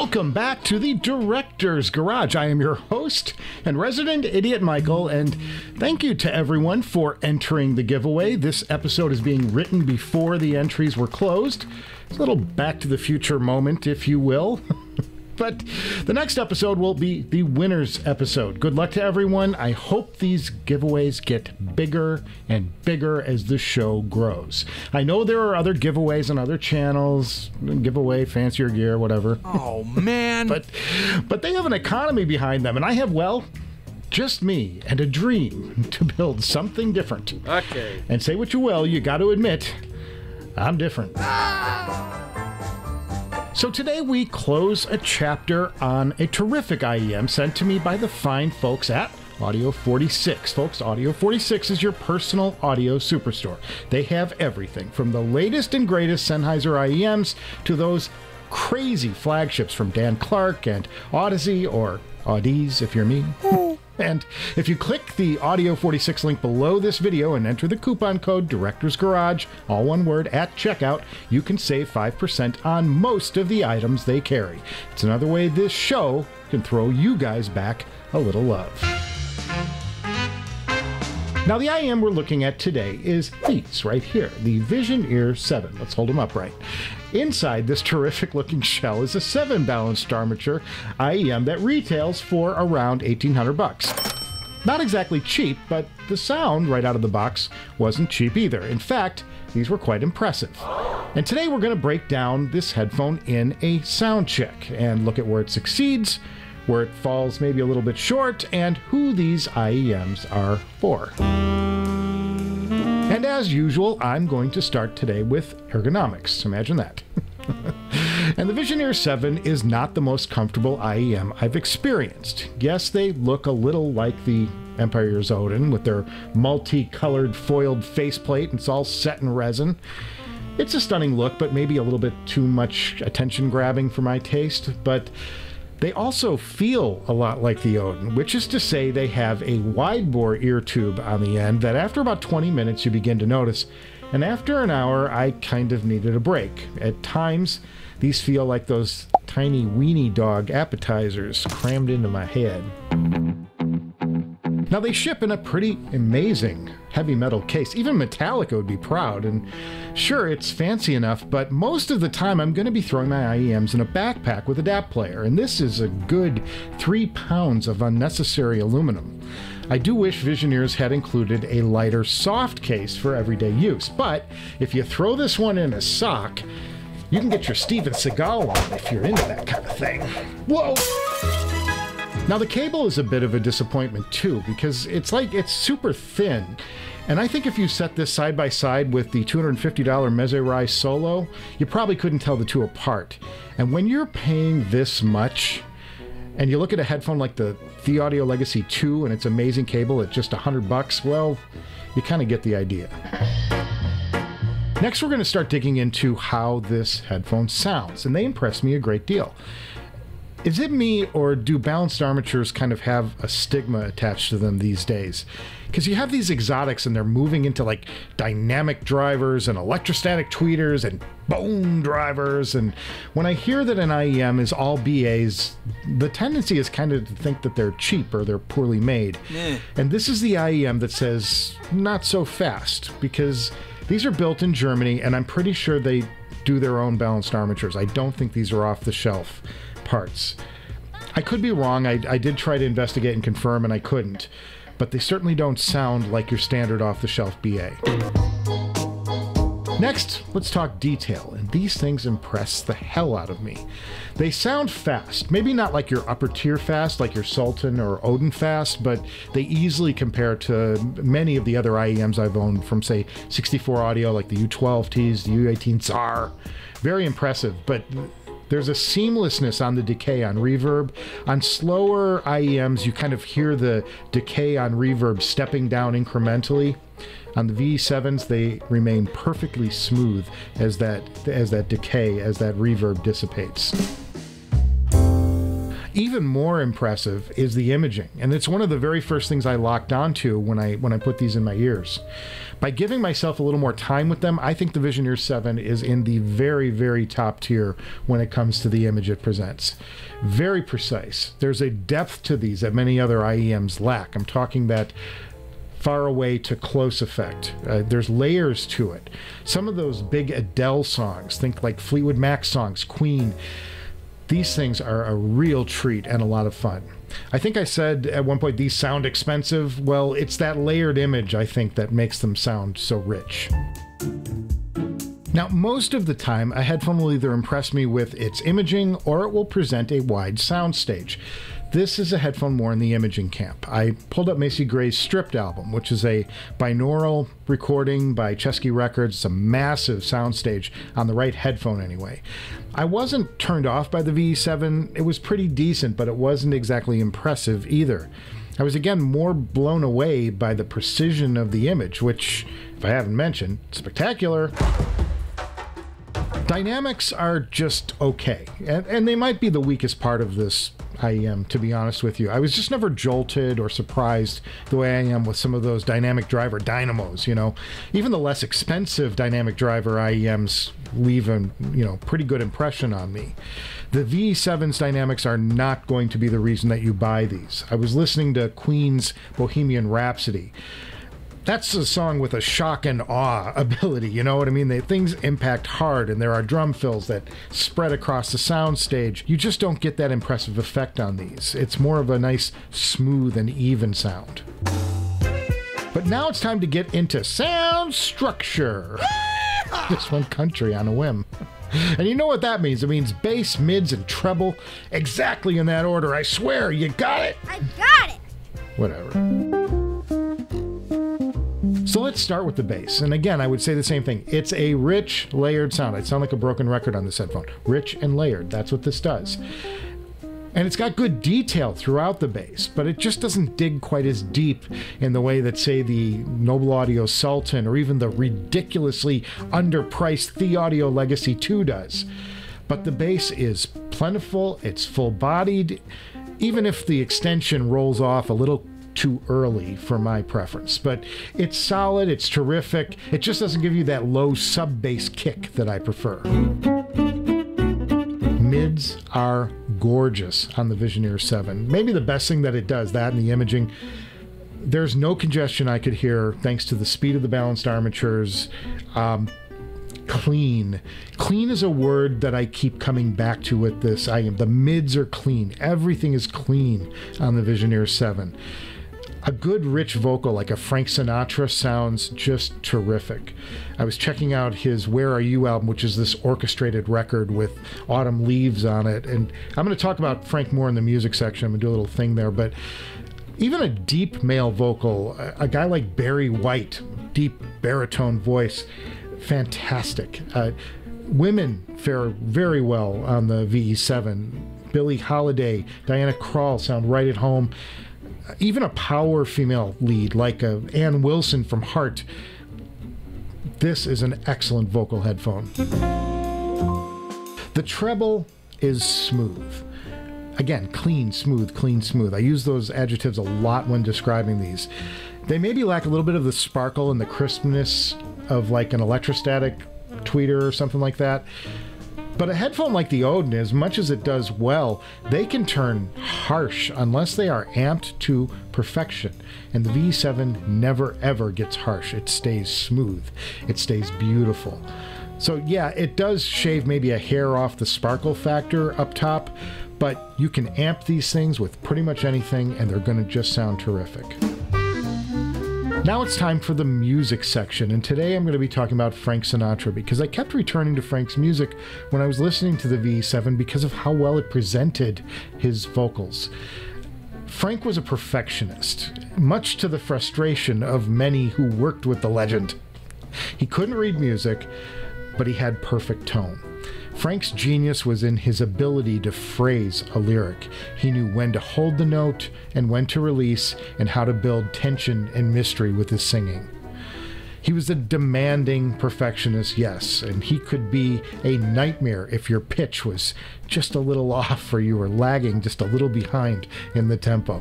Welcome back to the Director's Garage. I am your host and resident idiot, Michael, and thank you to everyone for entering the giveaway. This episode is being written before the entries were closed. It's a little Back to the Future moment, if you will. But the next episode will be the winner's episode. Good luck to everyone. I hope these giveaways get bigger and bigger as the show grows. I know there are other giveaways on other channels, giveaway, fancier gear, whatever. Oh, man. but they have an economy behind them, and I have, well, just me and a dream to build something different. Okay. And say what you will, you got to admit, I'm different. So today we close a chapter on a terrific IEM sent to me by the fine folks at Audio 46. Folks, Audio 46 is your personal audio superstore. They have everything from the latest and greatest Sennheiser IEMs to those crazy flagships from Dan Clark and Odyssey, or Audies if you're me. And if you click the Audio 46 link below this video and enter the coupon code Director's Garage, all one word, at checkout, you can save 5% on most of the items they carry. It's another way this show can throw you guys back a little love. Now, the IEM we're looking at today is these right here, the Vision Ear 7. Let's hold them upright. Inside this terrific looking shell is a 7-balanced armature IEM that retails for around $1,800. Not exactly cheap, but the sound right out of the box wasn't cheap either. In fact, these were quite impressive. And today we're going to break down this headphone in a sound check and look at where it succeeds, where it falls maybe a little bit short, and who these IEMs are for. And as usual, I'm going to start today with ergonomics. Imagine that. And the Vision Ear 7 is not the most comfortable IEM I've experienced. Yes, they look a little like the Empire Ears Odin with their multicolored foiled faceplate, and it's all set in resin. It's a stunning look, but maybe a little bit too much attention grabbing for my taste. But they also feel a lot like the Odin, which is to say they have a wide-bore ear tube on the end that after about 20 minutes you begin to notice, and after an hour I kind of needed a break. At times, these feel like those tiny weenie dog appetizers crammed into my head. Now, they ship in a pretty amazing heavy metal case. Even Metallica would be proud, and sure, it's fancy enough, but most of the time I'm going to be throwing my IEMs in a backpack with a DAP player, and this is a good 3 pounds of unnecessary aluminum. I do wish Vision Ears had included a lighter soft case for everyday use, but if you throw this one in a sock, you can get your Steven Seagal on if you're into that kind of thing. Whoa! Now, the cable is a bit of a disappointment too, because it's super thin, and I think if you set this side by side with the $250 Meze Solo, you probably couldn't tell the two apart. And when you're paying this much, and you look at a headphone like the Audio Legacy 2 and its amazing cable at just $100, well, you kind of get the idea. Next, we're going to start digging into how this headphone sounds, and they impress me a great deal. Is it me, or do balanced armatures kind of have a stigma attached to them these days? Because you have these exotics and they're moving into like dynamic drivers and electrostatic tweeters and bone drivers, and when I hear that an IEM is all BAs, the tendency is kind of to think that they're cheap or they're poorly made. And this is the IEM that says not so fast, because these are built in Germany and I'm pretty sure they do their own balanced armatures. I don't think these are off the shelf parts. I could be wrong. I did try to investigate and confirm, and I couldn't, but they certainly don't sound like your standard off-the-shelf BA. Next, let's talk detail, and these things impress the hell out of me. They sound fast, maybe not like your upper tier fast, like your Sultan or Odin fast, but they easily compare to many of the other IEMs I've owned from, say, 64 Audio, like the U12Ts, the U18 Tsar. Very impressive, but there's a seamlessness on the decay on reverb. On slower IEMs, you kind of hear the decay on reverb stepping down incrementally. On the V7s, they remain perfectly smooth as that decay, as that reverb dissipates. Even more impressive is the imaging, and it's one of the very first things I locked onto when I put these in my ears. By giving myself a little more time with them, I think the Visioneer 7 is in the very, very top tier when it comes to the image it presents. Very precise. There's a depth to these that many other IEMs lack. I'm talking that far away to close effect. There's layers to it. Some of those big Adele songs, think like Fleetwood Mac songs, Queen, these things are a real treat and a lot of fun. I think I said at one point these sound expensive. Well, it's that layered image, I think, that makes them sound so rich. Now, most of the time, a headphone will either impress me with its imaging or it will present a wide soundstage. This is a headphone more in the imaging camp. I pulled up Macy Gray's Stripped album, which is a binaural recording by Chesky Records. It's a massive soundstage on the right headphone anyway. I wasn't turned off by the VE7. It was pretty decent, but it wasn't exactly impressive either. I was again more blown away by the precision of the image, which, if I haven't mentioned, spectacular. Dynamics are just okay, and they might be the weakest part of this IEM, to be honest with you. I was just never jolted or surprised the way I am with some of those dynamic driver dynamos, you know. Even the less expensive dynamic driver IEMs leave a, pretty good impression on me. The VE7's dynamics are not going to be the reason that you buy these. I was listening to Queen's Bohemian Rhapsody. That's a song with a shock and awe ability, you know what I mean? Things impact hard, and there are drum fills that spread across the soundstage. You just don't get that impressive effect on these. It's more of a nice, smooth, and even sound. But now it's time to get into sound structure. Just went country on a whim. And you know what that means? It means bass, mids, and treble. Exactly in that order, I swear. You got it? I got it! Whatever. So let's start with the bass. And again, I would say the same thing. It's a rich, layered sound. I'd sound like a broken record on this headphone. Rich and layered. That's what this does. And it's got good detail throughout the bass, but it just doesn't dig quite as deep in the way that, say, the Noble Audio Sultan or even the ridiculously underpriced The Audio Legacy 2 does. But the bass is plentiful, it's full-bodied, even if the extension rolls off a little too early for my preference. But it's solid, it's terrific, it just doesn't give you that low sub-bass kick that I prefer. Mids are gorgeous on the Visioneer 7. Maybe the best thing that it does, that and the imaging. There's no congestion I could hear thanks to the speed of the balanced armatures. Clean. Clean is a word that I keep coming back to with this. The mids are clean. Everything is clean on the Visioneer 7. A good rich vocal like a Frank Sinatra sounds just terrific. I was checking out his Where Are You album, which is this orchestrated record with autumn leaves on it. And I'm going to talk about Frank more in the music section. I'm going to do a little thing there. But even a deep male vocal, a guy like Barry White, deep baritone voice, fantastic. Women fare very well on the VE7. Billie Holiday, Diana Krall sound right at home. Even a power female lead like Ann Wilson from Heart. This is an excellent vocal headphone. The treble is smooth. Again, clean, smooth, clean, smooth. I use those adjectives a lot when describing these. They maybe lack a little bit of the sparkle and the crispness of like an electrostatic tweeter or something like that. But a headphone like the Odin, as much as it does well, they can turn harsh unless they are amped to perfection. And the VE7 never ever gets harsh. It stays smooth. It stays beautiful. So yeah, it does shave maybe a hair off the sparkle factor up top, but you can amp these things with pretty much anything and they're going to just sound terrific. Now it's time for the music section, and today I'm going to be talking about Frank Sinatra because I kept returning to Frank's music when I was listening to the VE7 because of how well it presented his vocals. Frank was a perfectionist, much to the frustration of many who worked with the legend. He couldn't read music, but he had perfect tone. Frank's genius was in his ability to phrase a lyric. He knew when to hold the note and when to release and how to build tension and mystery with his singing. He was a demanding perfectionist, yes, and he could be a nightmare if your pitch was just a little off or you were lagging just a little behind in the tempo.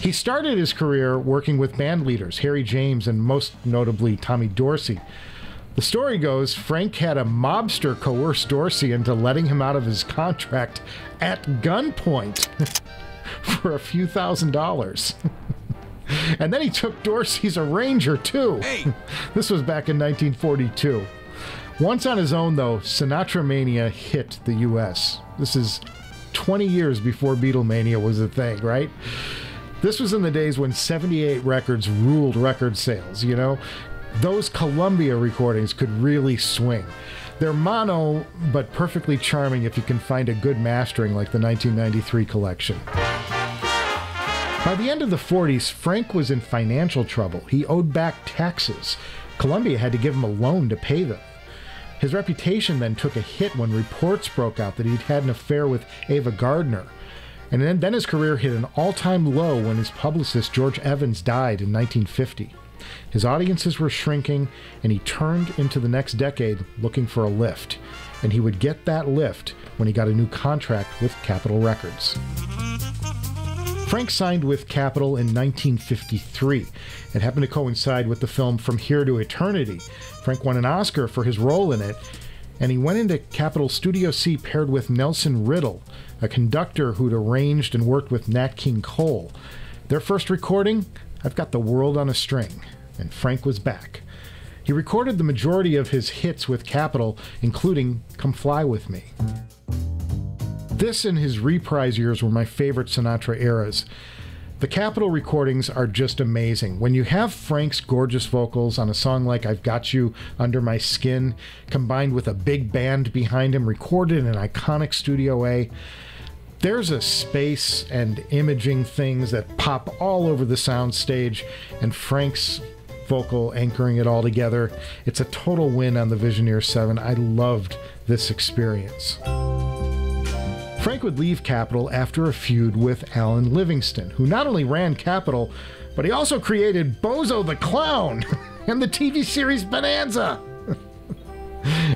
He started his career working with band leaders, Harry James and most notably Tommy Dorsey. The story goes, Frank had a mobster coerce Dorsey into letting him out of his contract at gunpoint for a few $1,000s. And then he took Dorsey's arranger, too. Hey. This was back in 1942. Once on his own, though, Sinatra mania hit the U.S. This is 20 years before Beatlemania was a thing, right? This was in the days when 78 records ruled record sales, you know? Those Columbia recordings could really swing. They're mono, but perfectly charming if you can find a good mastering like the 1993 collection. By the end of the 40s, Frank was in financial trouble. He owed back taxes. Columbia had to give him a loan to pay them. His reputation then took a hit when reports broke out that he'd had an affair with Ava Gardner. And then his career hit an all-time low when his publicist George Evans died in 1950. His audiences were shrinking, and he turned into the next decade looking for a lift. And he would get that lift when he got a new contract with Capitol Records. Frank signed with Capitol in 1953. It happened to coincide with the film From Here to Eternity. Frank won an Oscar for his role in it, and he went into Capitol Studio C paired with Nelson Riddle, a conductor who'd arranged and worked with Nat King Cole. Their first recording, I've Got the World on a String, and Frank was back. He recorded the majority of his hits with Capitol, including Come Fly With Me. This and his reprise years were my favorite Sinatra eras. The Capitol recordings are just amazing. When you have Frank's gorgeous vocals on a song like I've Got You Under My Skin, combined with a big band behind him, recorded in iconic Studio A, there's a space and imaging things that pop all over the soundstage, and Frank's vocal anchoring it all together. It's a total win on the Visioneer 7. I loved this experience. Frank would leave Capitol after a feud with Alan Livingston, who not only ran Capitol, but he also created Bozo the Clown and the TV series Bonanza.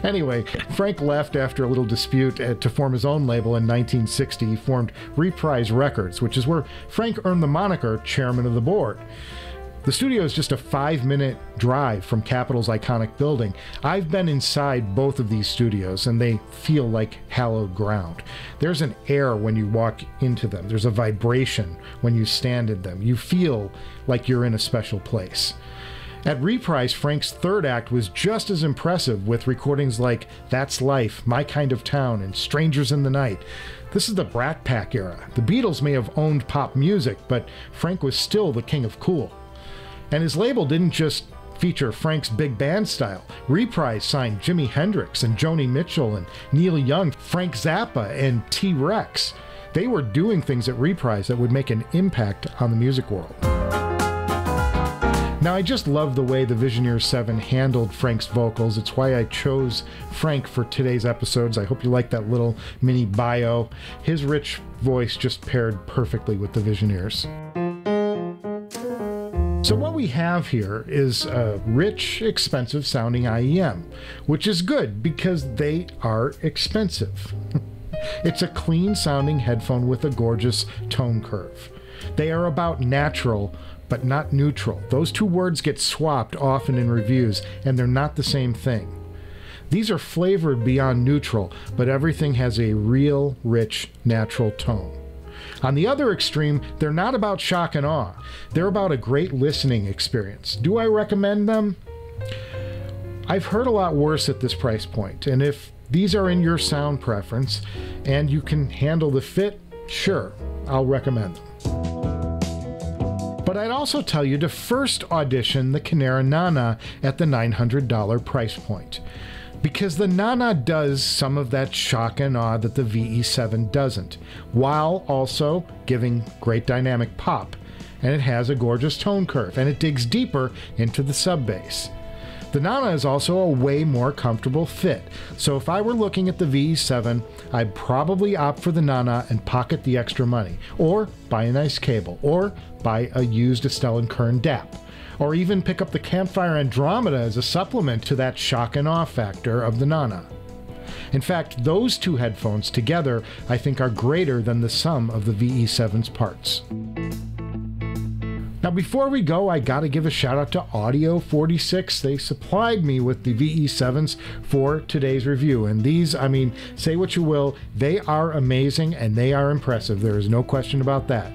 Anyway, Frank left after a little dispute to form his own label in 1960. He formed Reprise Records, which is where Frank earned the moniker Chairman of the Board. The studio is just a 5-minute drive from Capitol's iconic building. I've been inside both of these studios, and they feel like hallowed ground. There's an air when you walk into them. There's a vibration when you stand in them. You feel like you're in a special place. At Reprise, Frank's third act was just as impressive, with recordings like That's Life, My Kind of Town, and Strangers in the Night. This is the Brat Pack era. The Beatles may have owned pop music, but Frank was still the king of cool. And his label didn't just feature Frank's big band style. Reprise signed Jimi Hendrix and Joni Mitchell and Neil Young, Frank Zappa and T-Rex. They were doing things at Reprise that would make an impact on the music world. Now, I just love the way the Visioneer 7 handled Frank's vocals. It's why I chose Frank for today's episodes. I hope you like that little mini bio. His rich voice just paired perfectly with the Visioneers. So what we have here is a rich, expensive sounding IEM, which is good because they are expensive. It's a clean sounding headphone with a gorgeous tone curve. They are about natural, but not neutral. Those two words get swapped often in reviews, and they're not the same thing. These are flavored beyond neutral, but everything has a real, rich, natural tone. On the other extreme, they're not about shock and awe. They're about a great listening experience. Do I recommend them? I've heard a lot worse at this price point, and if these are in your sound preference and you can handle the fit, sure, I'll recommend them. But I'd also tell you to first audition the Canera Nana at the $900 price point, because the Nana does some of that shock and awe that the VE7 doesn't, while also giving great dynamic pop, and it has a gorgeous tone curve, and it digs deeper into the sub bass. The Nana is also a way more comfortable fit, so if I were looking at the VE7, I'd probably opt for the Nana and pocket the extra money, or buy a nice cable, or buy a used Stellia Kern DAP, or even pick up the Campfire Andromeda as a supplement to that shock and awe factor of the Nana. In fact, those two headphones together I think are greater than the sum of the VE7's parts. Now, before we go, I got to give a shout out to Audio 46. They supplied me with the VE7s for today's review. And these, I mean, say what you will, they are amazing and they are impressive. There is no question about that.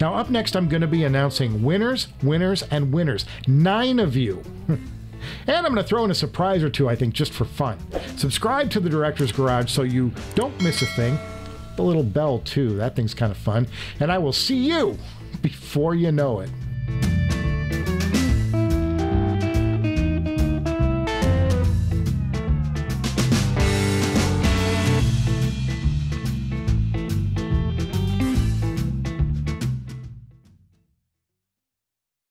Now, up next, I'm going to be announcing winners, winners, and winners. 9 of you. And I'm going to throw in a surprise or two, I think, just for fun. Subscribe to the Director's Garage so you don't miss a thing. The little bell, too. That thing's kind of fun. And I will see you before you know it.